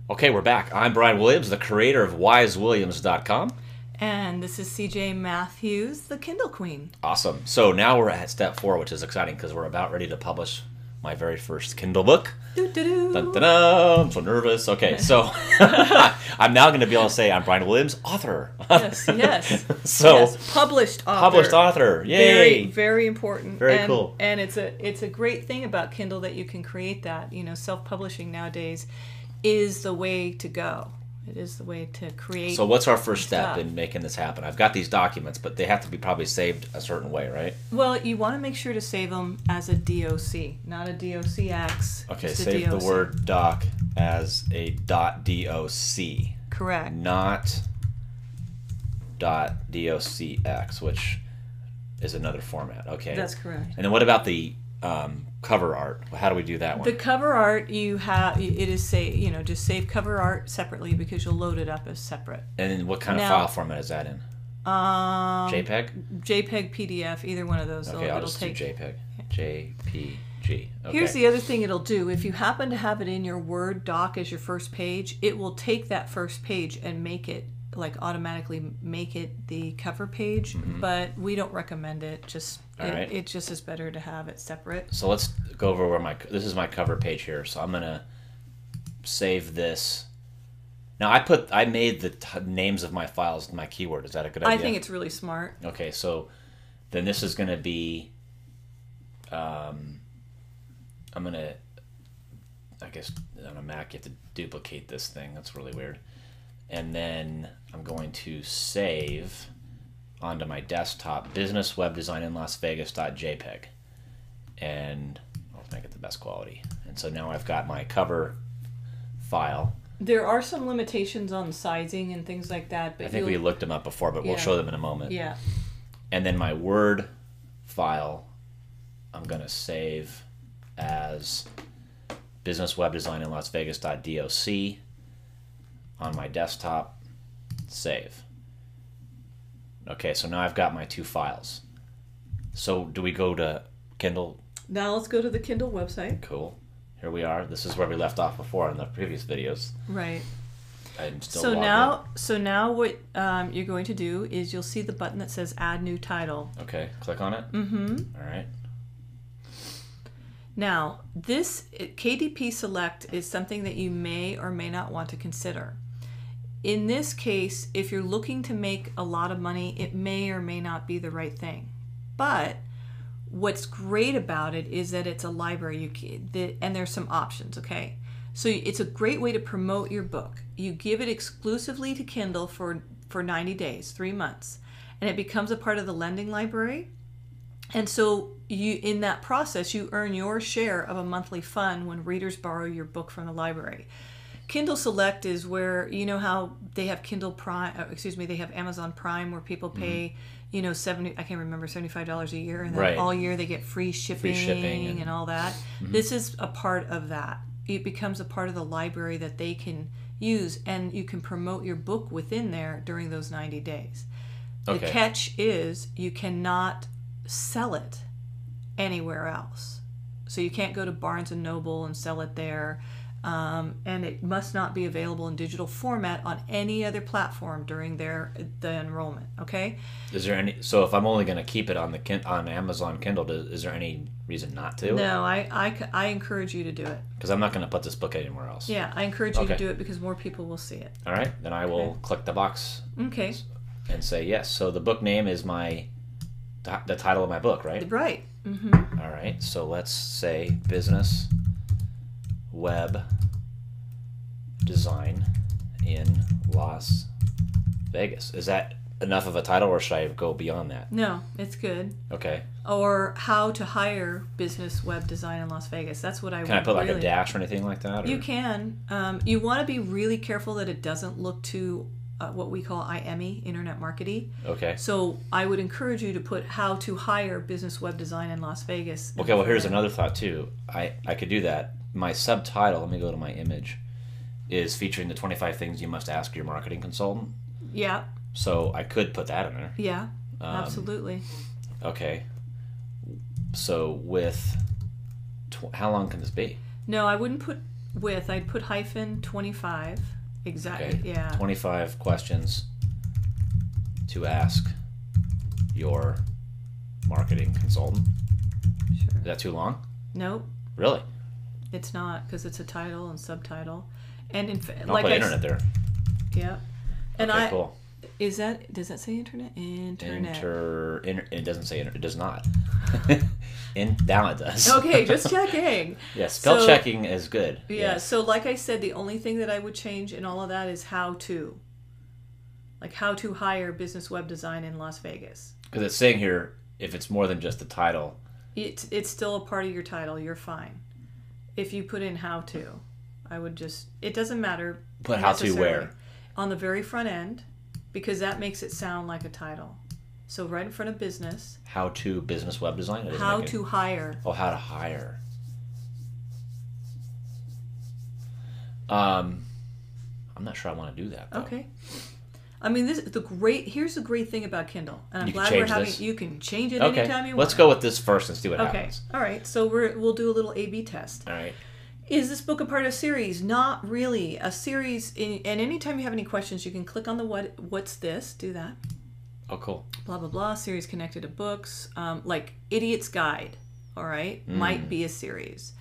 Okay, we're back. I'm Brian Williams, the creator of WiseWilliams.com. And this is CJ Matthews, the Kindle Queen. Awesome. So now we're at step 4, which is exciting because we're about ready to publish my very first Kindle book. Doo-doo-doo. Dun, dun, dun. I'm so nervous. Okay, so I'm now going to be able to say I'm Brian Williams, author. Yes. So yes, published author. Published author. Yay. Very, very important. Very cool. And it's a great thing about Kindle that you can create that. You know, self-publishing nowadays is the way to go. It is the way to create. So what's our first step in making this happen? I've got these documents, but they have to be probably saved a certain way, right? Well, you want to make sure to save them as a DOC, not a DOCX. Okay, save the word doc as a .doc. Correct. Not .docx, which is another format. Okay. That's correct. And then what about the cover art? How do we do that one? The cover art, just save cover art separately because you'll load it up as separate. And then what kind of file format is that in? JPEG? JPEG, PDF, either one of those. Okay, I'll just do JPEG. JPG. Okay. Here's the other thing it'll do. If you happen to have it in your Word doc as your first page, it will take that first page and make it, automatically make it the cover page. Mm-hmm. But we don't recommend it. It just is better to have it separate. So let's go over where this is my cover page here. So I'm gonna save this. Now I made the names of my files my keyword. Is that a good idea? I think it's really smart. Okay, so then this is gonna be. I'm gonna. I guess on a Mac you have to duplicate this thing. That's really weird. And then I'm going to save onto my desktop business web design in Las Vegas.jpg, and I'll make it the best quality. And so now I've got my cover file. There are some limitations on sizing and things like that, but I think we looked them up before, but we'll show them in a moment. Yeah. And then my Word file I'm going to save as business web design in Las Vegas.doc on my desktop. Save. Okay, so now I've got my two files. So do we go to Kindle? Now let's go to the Kindle website. Cool. Here we are. This is where we left off before in the previous videos. Right. I'm still so logged in. now what you're going to do is you'll see the button that says Add New Title. Okay, click on it. Mm-hmm. All right. Now, this KDP Select is something that you may or may not want to consider. In this case, if you're looking to make a lot of money, it may or may not be the right thing. But what's great about it is that it's a library, and there's some options, okay? So it's a great way to promote your book. You give it exclusively to Kindle for 90 days, 3 months, and it becomes a part of the lending library. And so in that process, you earn your share of a monthly fund when readers borrow your book from the library. Kindle Select is where, you know how they have Kindle Prime, they have Amazon Prime where people pay, $75 a year, and then all year they get free shipping and all that. Mm-hmm. This is a part of that. It becomes a part of the library that they can use, and you can promote your book within there during those 90 days. The catch is you cannot sell it anywhere else. So you can't go to Barnes & Noble and sell it there. And it must not be available in digital format on any other platform during the enrollment. Okay. Is there any? So if I'm only going to keep it on Amazon Kindle, is there any reason not to? No, I encourage you to do it. Because I'm not going to put this book anywhere else. Yeah, I encourage you to do it because more people will see it. All right, then I will click the box. Okay. And say yes. So the book name is the title of my book, right? Right. Mm-hmm. All right. So let's say business web design in Las Vegas. Is that enough of a title, or should I go beyond that? No, it's good. Okay. Or how to hire business web design in Las Vegas. That's what I would. Can I put like a dash or anything like that? Or? You can. You want to be really careful that it doesn't look too what we call IME, internet marketing. Okay. So I would encourage you to put how to hire business web design in Las Vegas. Okay, well here's another thought too. I could do that. My subtitle, let me go to my image, is featuring the 25 things you must ask your marketing consultant. Yeah. So I could put that in there. Yeah, absolutely. Okay. So with, how long can this be? No, I wouldn't put with, I'd put hyphen 25. Exactly. Okay. Yeah. 25 questions to ask your marketing consultant. Sure. Is that too long? Nope. Really? It's not, because it's a title and subtitle. And in fact, I'll put internet there. Yeah. And okay, cool. Does that say internet? Internet. It doesn't say internet. It does not. Now it does. Okay, just checking. Yeah, spell checking is good. Yeah, yes. So like I said, the only thing that I would change in all of that is how to. Like how to hire business web design in Las Vegas. Because it's saying here, if it's more than just the title. It's still a part of your title. You're fine. If you put in how to, I would just, it doesn't matter. Put how to where? On the very front end, because that makes it sound like a title. So right in front of business. How to business web design? How to hire. Oh, how to hire. I'm not sure I want to do that, though. Okay. I mean, here's the great thing about Kindle, and I'm glad you can change it anytime you want. Let's go with this first and see what happens. All right. So we'll do a little A/B test. All right. Is this book a part of a series? Not really. A series, and anytime you have any questions, you can click on the what's this? Do that. Oh, cool. Blah, blah, blah. Series connected to books. Like Idiot's Guide, all right? Might be a series.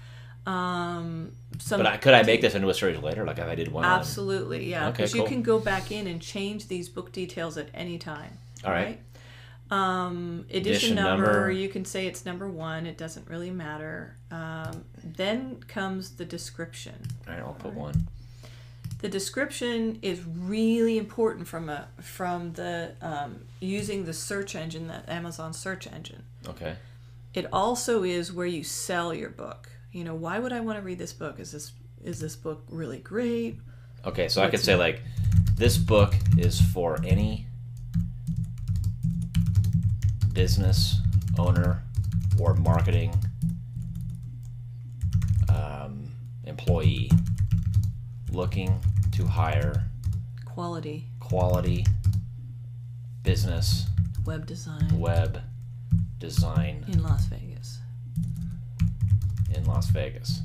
Could I make this into a series later? Like if I did one? Absolutely, yeah. Okay, Because cool. you can go back in and change these book details at any time. All right. Edition number, you can say it's number 1. It doesn't really matter. Then comes the description. All right, I'll put 1. The description is really important from the using the search engine, the Amazon search engine. Okay. It also is where you sell your book. You know, why would I want to read this book? Is this book really great? Okay, so I could say like, this book is for any business owner or marketing employee looking to hire quality business web design in Las Vegas.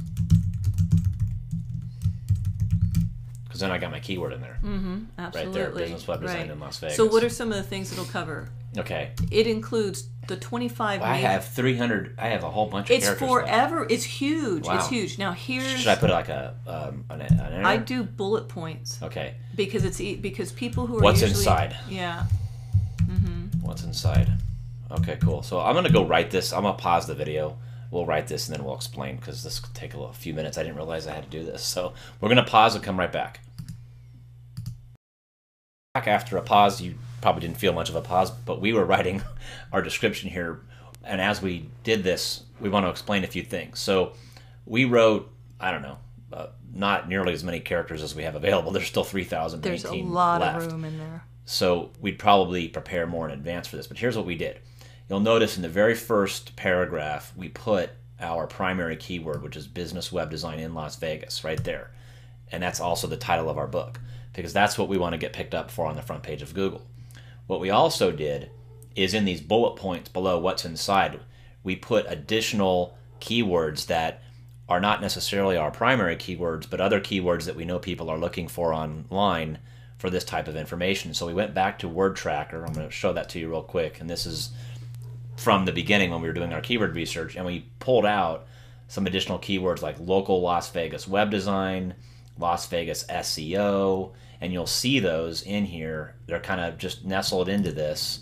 Because then I got my keyword in there. Absolutely. Right there, business web design in Las Vegas. So what are some of the things it'll cover? Okay. It includes the 25 I have 300. I have a whole bunch of characters. It's forever. It's huge. Wow. It's huge. Now here's. Should I put like an error? I do bullet points. Okay. Because people who are What's usually, inside? Yeah. What's inside? Okay, cool. So I'm gonna go write this. I'm gonna pause the video. We'll write this and then we'll explain because this could take a few minutes. I didn't realize I had to do this. So we're gonna pause and come right back. Back after a pause, you probably didn't feel much of a pause, but we were writing our description here, and as we did this, we want to explain a few things. So we wrote, I don't know, not nearly as many characters as we have available. There's still 3,018 There's a lot left. of room in there. So we'd probably prepare more in advance for this, but here's what we did. You'll notice in the very first paragraph, we put our primary keyword, which is business web design in Las Vegas, right there. And that's also the title of our book, because that's what we want to get picked up for on the front page of Google. What we also did is in these bullet points below what's inside, we put additional keywords that are not necessarily our primary keywords, but other keywords that we know people are looking for online for this type of information. So we went back to Word Tracker. I'm going to show that to you real quick. And this is from the beginning when we were doing our keyword research, and we pulled out some additional keywords like local Las Vegas web design, Las Vegas SEO, and you'll see those in here. They're kind of just nestled into this.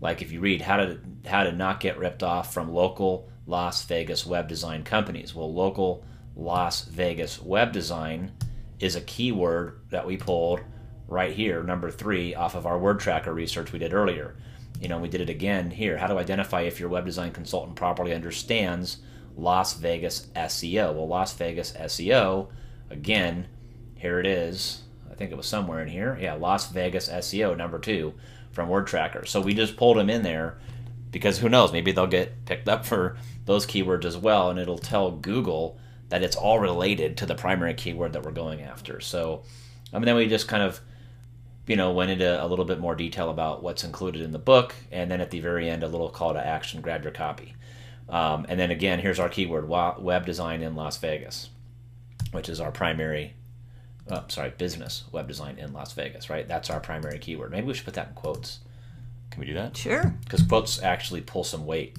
Like if you read how to not get ripped off from local Las Vegas web design companies. Well, local Las Vegas web design is a keyword that we pulled right here, number 3, off of our Word Tracker research we did earlier. You know, we did it again here. How to identify if your web design consultant properly understands Las Vegas SEO. Well, Las Vegas SEO, again, here it is. I think it was somewhere in here. Yeah, Las Vegas SEO, number 2 from Word Tracker. So we just pulled them in there because who knows, maybe they'll get picked up for those keywords as well, and it'll tell Google that it's all related to the primary keyword that we're going after. So, then we just kind of, went into a little bit more detail about what's included in the book, and then at the very end, a little call to action, grab your copy. And then again, here's our keyword, web design in Las Vegas. which is our business web design in Las Vegas, right? That's our primary keyword. Maybe we should put that in quotes. Can we do that? Sure. Because quotes actually pull some weight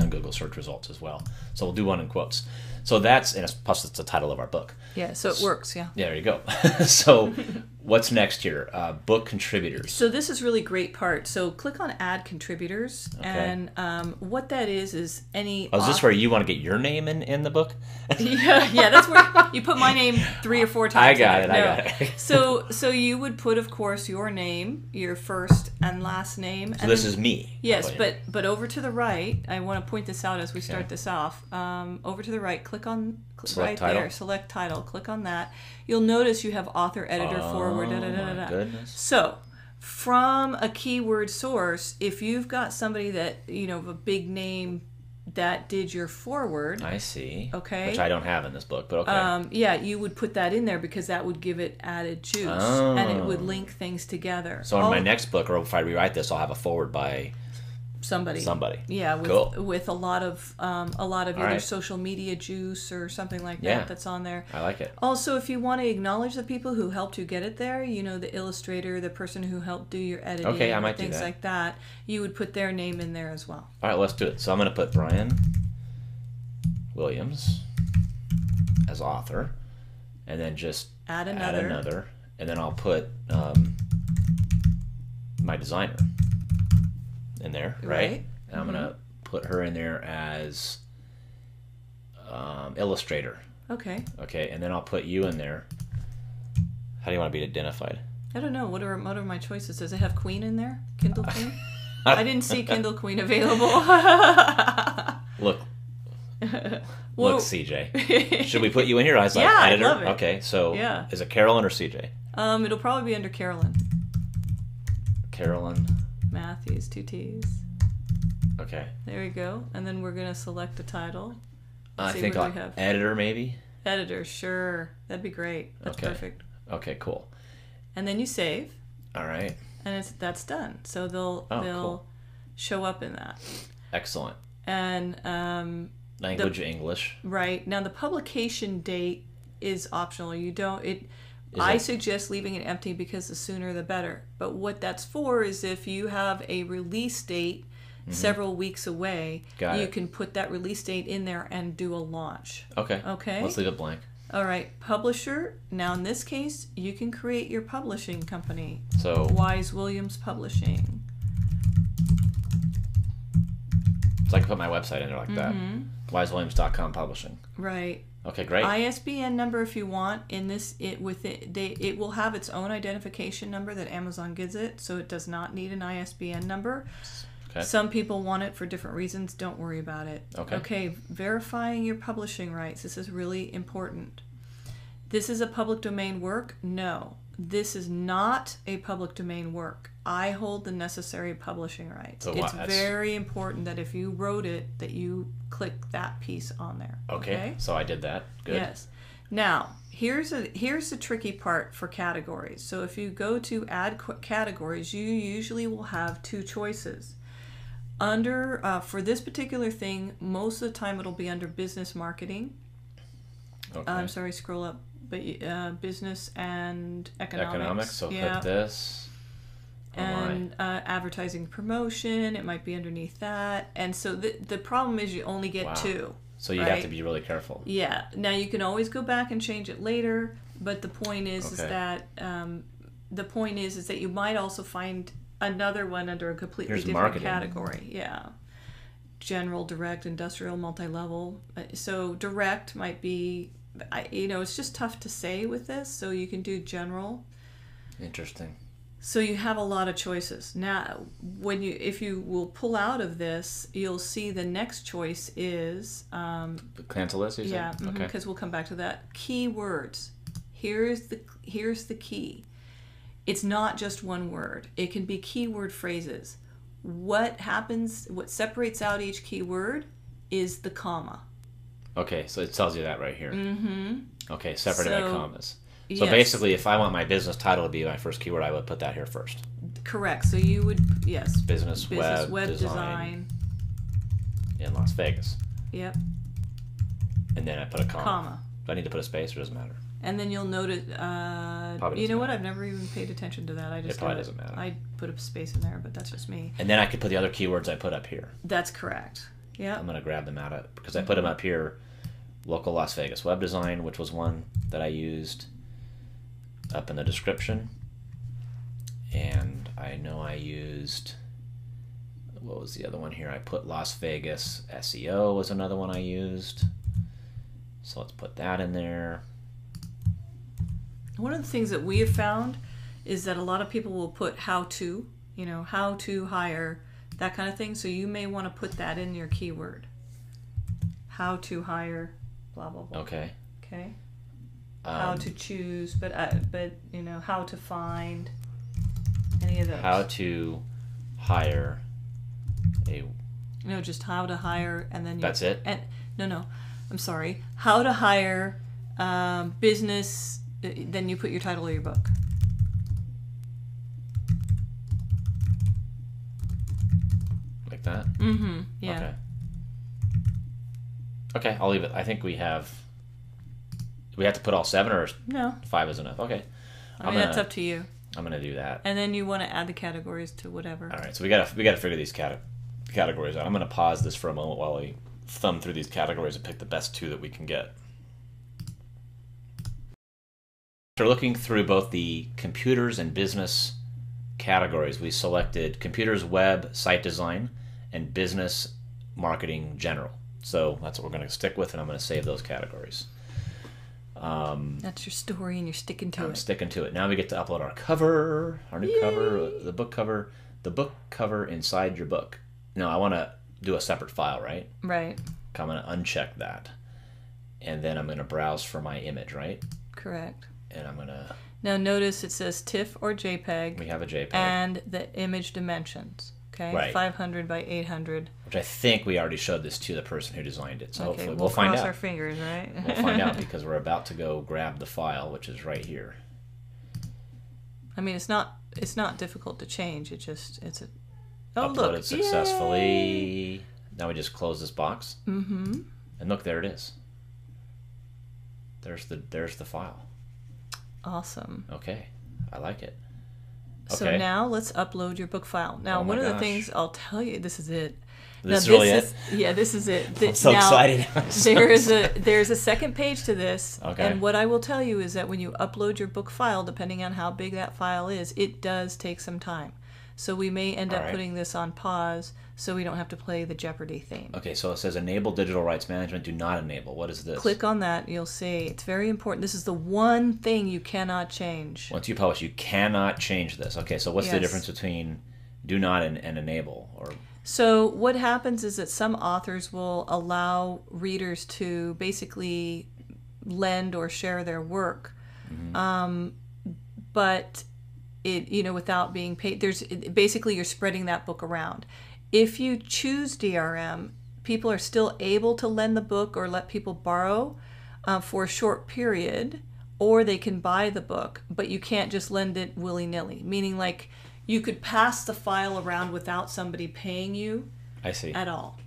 on Google search results as well. So we'll do one in quotes. So that's, and plus it's the title of our book. Yeah, so it works, yeah. Yeah, there you go. So what's next here? Book contributors. So this is really great part. So click on add contributors. Okay. And what that is any... Oh, is this where you want to get your name in the book? yeah, that's where you put my name 3 or 4 times. I got it. So you would put, of course, your name, your first and last name. So this is me. Yes, but over to the right, I want to point this out as we start this off. Over to the right, click on select title. there, select title, click on that. You'll notice you have author, editor, forward, my goodness. So from a keyword source, if you've got somebody that, of a big name that did your forward. I see. Okay. Which I don't have in this book, but okay. Yeah, you would put that in there because that would give it added juice and it would link things together. So in my next book, or if I rewrite this, I'll have a forward by somebody. Yeah, with a lot of either social media juice or something like that that's on there. I like it. Also, if you want to acknowledge the people who helped you get it there, the illustrator, the person who helped do your editing, okay, I might things do that. like that, you would put their name in there as well. All right, let's do it. So I'm going to put Brian Williams as author, and then just add another, and then I'll put my designer in there, right? And I'm gonna put her in there as illustrator. Okay, and then I'll put you in there. How do you want to be identified? I don't know. What are my choices? Does it have Queen in there? Kindle Queen? I didn't see Kindle Queen available. Look, CJ. Should we put you in here as editor? I love it. Okay, so is it Carolyn or CJ? It'll probably be under Carolyn. Carolyn Matthews, 2 T's. Okay. There we go. And then we're going to select a title. I think I'll have editor, maybe? Editor, sure. That'd be great. That's perfect. Okay, cool. And then you save. All right. And that's done. So they'll show up in that. Excellent. And language English. Right. Now the publication date is optional. I suggest leaving it empty because the sooner the better. But what that's for is if you have a release date several weeks away, you can put that release date in there and do a launch. Okay. Okay. Let's leave it blank. All right. Publisher. Now in this case, you can create your publishing company. So Wise Williams Publishing. So I can put my website in there like that. WiseWilliams.com publishing. Right. Okay, great. ISBN number if you want. In this, it will have its own identification number that Amazon gives it, so it does not need an ISBN number. Okay. Some people want it for different reasons. Don't worry about it. Okay. Okay, verifying your publishing rights. This is really important. This is a public domain work? No. This is not a public domain work. I hold the necessary publishing rights. So it's very important that if you wrote it, that you click that piece on there. Okay. So I did that. Good. Yes. Now, here's the tricky part for categories. So if you go to add categories, you usually will have 2 choices. For this particular thing, most of the time it'll be under business marketing. Okay. I'm sorry, scroll up. But business and economics. So click this. And advertising promotion, it might be underneath that. And so the problem is you only get 2. So you have to be really careful. Yeah. Now you can always go back and change it later, but the point is that you might also find another one under a completely different marketing category. Yeah. General, direct, industrial, multi-level. So direct might be, it's just tough to say with this. So you can do general. Interesting. So you have a lot of choices. Now, if you will pull out of this, you'll see the next choice is cancel this. Yeah, because we'll come back to that. Keywords. Here's the key. It's not just one word. It can be keyword phrases. What separates out each keyword is the comma. Okay, so it tells you that right here. Okay, separated by commas. So yes. Basically, if I want my business title to be my first keyword, I would put that here first. Correct. So you would, yes. Business web design in Las Vegas. Yep. And then I put a comma. Do I need to put a space, or doesn't matter? And then you'll notice, you know what? I've never even paid attention to that. I just It probably doesn't matter. I put a space in there, but that's just me. And then I could put the other keywords I put up here. That's correct. Yeah. I'm going to grab them out of, because I put them up here. Local Las Vegas web design, which was one that I used up in the description. And I know I used, what was the other one here? I put Las Vegas SEO was another one I used. So let's put that in there. One of the things that we have found is that a lot of people will put how to, how to hire, that kind of thing. So you may want to put that in your keyword. How to hire, blah, blah, blah. Okay. Okay. How to choose, but how to find, any of those. How to hire a... No, just how to hire, and then That's it? And no, I'm sorry. How to hire business... Then you put your title of your book. Like that? Mm-hmm. Yeah. Okay. Okay, I'll leave it. I think we have to put all 7, or No. 5 is enough? Okay. I mean, that's up to you. I'm gonna do that. And then you want to add the categories to whatever. All right, so we gotta figure these categories out. I'm gonna pause this for a moment while we thumb through these categories and pick the best 2 that we can get. After looking through both the computers and business categories, we selected computers, web, site design, and business marketing general. So that's what we're going to stick with, and I'm going to save those categories. That's your story, and you're sticking to it. I'm sticking to it. Now we get to upload our cover, our new cover, the book cover inside your book. No, I want to do a separate file, right? Right. I'm going to uncheck that, and then I'm going to browse for my image, right? Correct. And I'm going to... Now notice it says TIFF or JPEG. We have a JPEG. And the image dimensions. Okay, Right. 500 by 800. Which I think we already showed this to the person who designed it. So Okay, hopefully we'll find cross out. our fingers, right? We'll find out, because we're about to go grab the file, which is right here. I mean, it's not difficult to change. It's a... Oh, Uploaded look. successfully. Yay! Now we just close this box. Mm-hmm. And look, there it is. There's the file. Awesome. Okay. I like it. So Okay. now let's upload your book file. Now, Oh my one of the gosh. things I'll tell you, this is it. This is Now, really it? Yeah, this is it. I'm so excited. There's a second page to this. Okay. And what I will tell you is that when you upload your book file, depending on how big that file is, it does take some time. So we may end up All right. putting this on pause so we don't have to play the Jeopardy theme. Okay, so it says enable digital rights management, do not enable. What is this? Click on that, you'll see. It's very important. This is the one thing you cannot change. Once you publish, you cannot change this. Okay, so what's the Yes. difference between do not and enable? Or So what happens is that some authors will allow readers to basically lend or share their work, but it without being paid. Basically you're spreading that book around. If you choose DRM, people are still able to lend the book or let people borrow for a short period, or they can buy the book, but you can't just lend it willy-nilly. Meaning, like, you could pass the file around without somebody paying you I see. at all.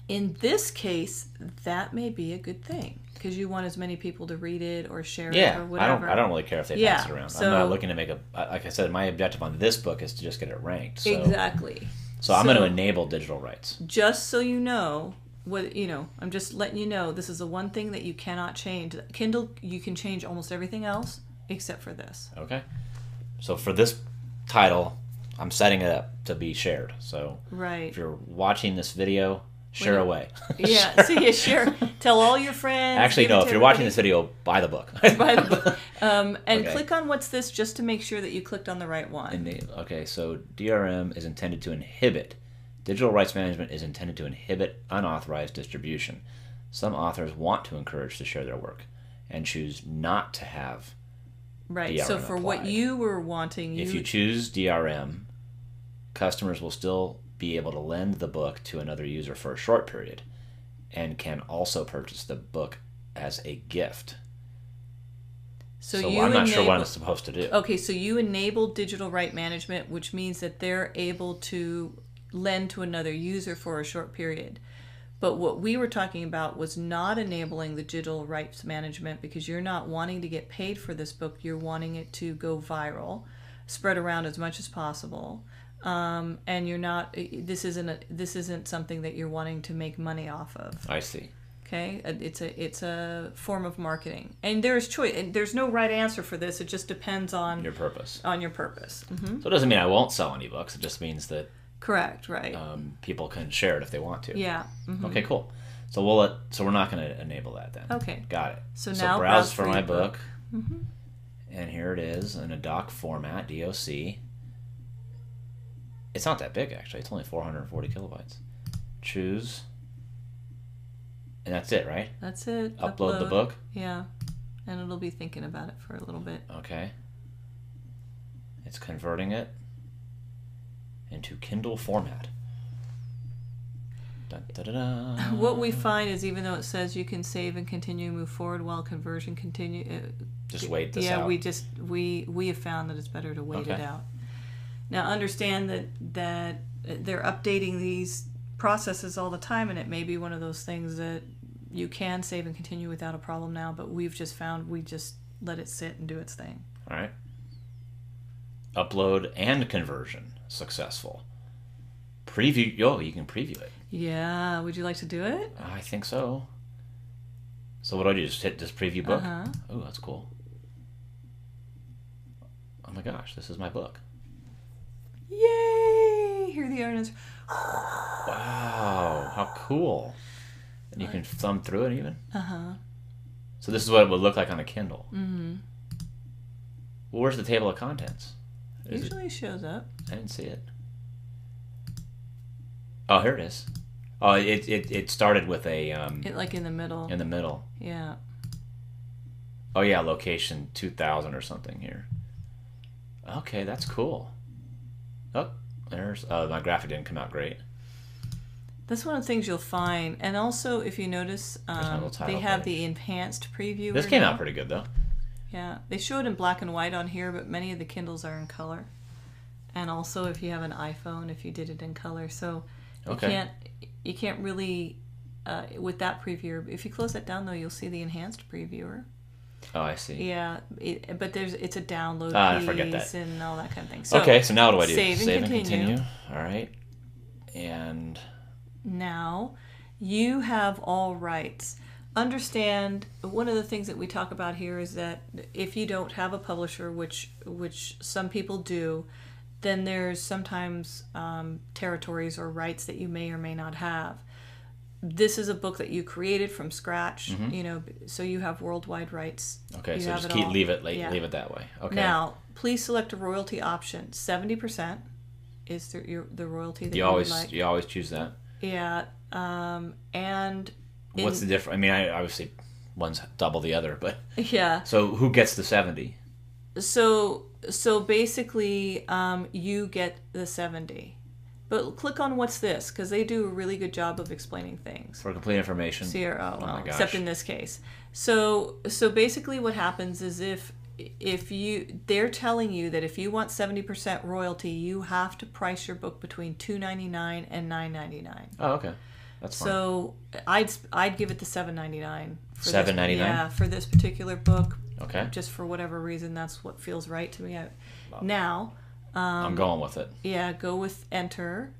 In this case, that may be a good thing because you want as many people to read it or share it or whatever. I don't really care if they Yeah, pass it around. so- I'm not looking to make like I said, my objective on this book is to just get it ranked. So, Exactly. So I'm going to enable digital rights. Just so you know, I'm just letting you know this is the one thing that you cannot change. Kindle, you can change almost everything else except for this. Okay. So for this title, I'm setting it up to be shared. So Right. if you're watching this video, share away. Yeah. So you share. Tell all your friends. Actually, give it no. to If you're watching everybody. this video, buy the book. Buy the book. And Okay. click on what's this just to make sure that you clicked on the right one. Okay, so DRM is intended to inhibit. Digital rights management is intended to inhibit unauthorized distribution. Some authors want to encourage to share their work and choose not to have Right. DRM So for what applied. you were wanting, If you choose DRM, customers will still be able to lend the book to another user for a short period and can also purchase the book as a gift. So you I'm not sure what enable- I'm supposed to do. Okay, so you enable digital right management, which means that they're able to lend to another user for a short period. But what we were talking about was not enabling the digital rights management, because you're not wanting to get paid for this book. You're wanting it to go viral, spread around as much as possible. And you're not. This isn't something that you're wanting to make money off of. I see. Okay, it's a form of marketing, and there's choice. And there's no right answer for this. It just depends on your purpose. On your purpose. Mm-hmm. So it doesn't mean I won't sell any books. It just means that correct, right? People can share it if they want to. Yeah. Mm-hmm. Okay, cool. So we're not going to enable that then. Okay. Got it. So now browse for my book. Mm-hmm. And here it is in a doc format, DOC. It's not that big actually. It's only 440 kilobytes. Choose. And that's it, right? That's it. Upload the book? Yeah. And it'll be thinking about it for a little bit. Okay. It's converting it into Kindle format. Dun, da, da, da. What we find is, even though it says you can save and continue, move forward while conversion continue. Just wait this out. Yeah, we have found that it's better to wait it out. Now understand that they're updating these processes all the time, and it may be one of those things that you can save and continue without a problem now, but we've just found we just let it sit and do its thing. All right. Upload and conversion successful. Preview. Oh, you can preview it. Yeah. Would you like to do it? I think so. So what do I do? Just hit this preview book? Uh-huh. Oh, that's cool. Oh my gosh, this is my book. Yay! Here the earnings. Wow, how cool. And you can thumb through it even? Uh-huh. So this is what it would look like on a Kindle. Mm-hmm. Well, where's the table of contents? Usually shows up. I didn't see it. Oh, here it is. Oh, it started with a... like in the middle. In the middle. Yeah. Oh, yeah, location 2000 or something here. Okay, that's cool. Oh, there's... my graphic didn't come out great. That's one of the things you'll find. And also, if you notice, they have the enhanced preview. This came out pretty good, though. Yeah. They show it in black and white on here, but many of the Kindles are in color. And also, if you have an iPhone, if you did it in color. So you can't really, with that previewer, if you close that down, though, you'll see the enhanced previewer. Oh, I see. Yeah, but it's a download I forget that. and all that kind of thing. So, okay, so now what do I do? Save and continue. All right. And... now you have all rights. Understand, one of the things that we talk about here is that if you don't have a publisher, which some people do, then there's sometimes territories or rights that you may or may not have. This is a book that you created from scratch, so you have worldwide rights. Okay, you so just leave it that way. Okay. Now, please select a royalty option. 70% is the royalty that you always like. You always choose that. Yeah, and what's the difference? I mean, obviously one's double the other, but yeah. So who gets the 70? So basically, you get the 70. But click on what's this, because they do a really good job of explaining things. For complete information. CRO, oh my gosh. Except in this case. So basically, what happens is they're telling you that if you want 70% royalty, you have to price your book between $2.99 and $9.99. Oh, okay, that's fine. So I'd give it the $7.99. $7.99. Yeah, for this particular book. Okay. Just for whatever reason, that's what feels right to me. Now, I'm going with it. Yeah, go with enter.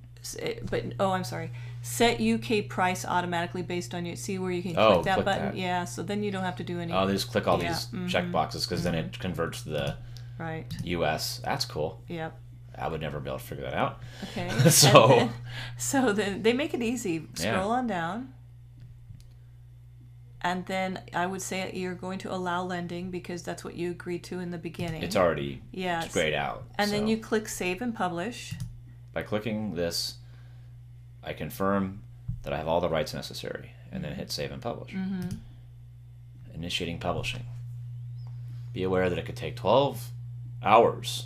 But I'm sorry. Set UK price automatically based on you. See where you can click that button? That. Yeah, so then you don't have to do anything. Oh, they just click all these check boxes because then it converts to the US. That's cool. Yep. I would never be able to figure that out. Okay. So then they make it easy. Scroll on down. And then I would say you're going to allow lending because that's what you agreed to in the beginning. It's already grayed out. And then you click Save and Publish. By clicking this, I confirm that I have all the rights necessary, and then hit Save and Publish. Mm-hmm. Initiating publishing. Be aware that it could take 12 hours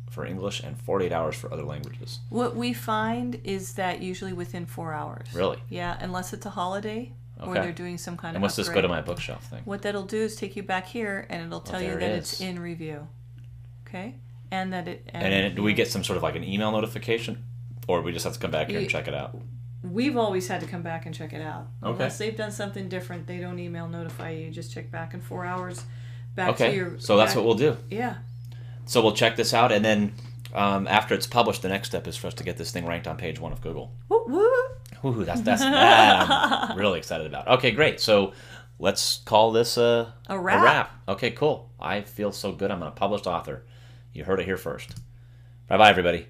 for English and 48 hours for other languages. What we find is that usually within 4 hours. Really? Yeah, unless it's a holiday. Or they're doing some kind of And what's this go to my bookshelf thing? What that'll do is take you back here, and it'll tell you that it's in review. Okay? And that it... And then do we get some sort of like an email notification? Or we just have to come back here and check it out? we've always had to come back and check it out. Okay. Unless they've done something different, they don't email notify you. Just check back in 4 hours. Back to your. So that's what we'll do. Yeah. So we'll check this out, and then after it's published, the next step is for us to get this thing ranked on page 1 of Google. Woo woo. Ooh, that's that I'm really excited about. Okay, great. So let's call this a wrap. Okay, cool. I feel so good. I'm a published author. You heard it here first. Bye-bye, everybody.